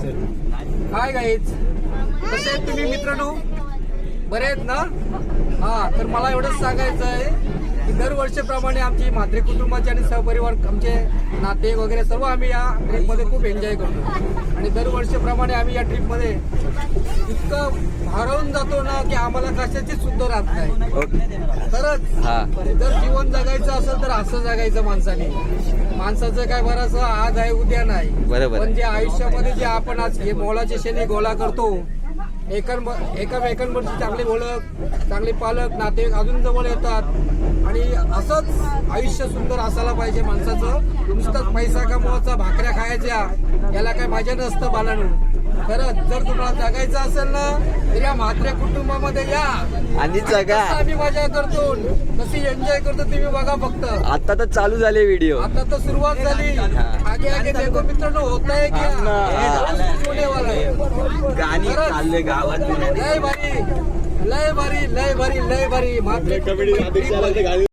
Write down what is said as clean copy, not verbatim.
Hi guys, कसे आहेत तुम्ही मित्रांनो? बरे आहेत ना? हा, तर मला एवढंच सांगायचं आहे की दरवर्षीप्रमाणे आमची म्हात्रे कुटुंबाचे आणि सहपरिवार आमचे नाते वगैरे सर्व आम्ही या ट्रिपमध्ये खूप एन्जॉय करतो. आणि दरवर्षीप्रमाणे आम्ही या ट्रिपमध्ये इतकं भारावून जातो ना की आम्हाला कशाची सुद्धा राहत नाही. खरंच जर जीवन जगायचं असेल तर असं जगायचं माणसाने. माणसाचं काय बरंच आज आहे उद्या नाही. पण जे आयुष्यामध्ये जे आपण आज हे मोलाचे शेणी गोळा करतो, एकमेकांवरची चांगली ओळख, चांगले पालक, नातेवाईक अजून जवळ येतात. आणि असंच आयुष्य सुंदर असायला पाहिजे माणसाचं. नुसताच पैसा कमवायचा, भाकऱ्या खायच्या, याला काय मजा नसतं बाळांनो. खरंच जर तुम्हाला जगायचं असेल ना तर या म्हात्रे कुटुंबामध्ये या आणि जगा. आम्ही मजा करतो, कशी एन्जॉय करतो तुम्ही बघा फक्त. आता तर चालू झाले व्हिडिओ, आता तर सुरुवात झाली. आगे आगे देखो मित्रांनो, होता है क्या? होने वाला है. गाणी चालले गावात. लय भारी, लय भारी, लय भारी, लय भारी. म्हात्रे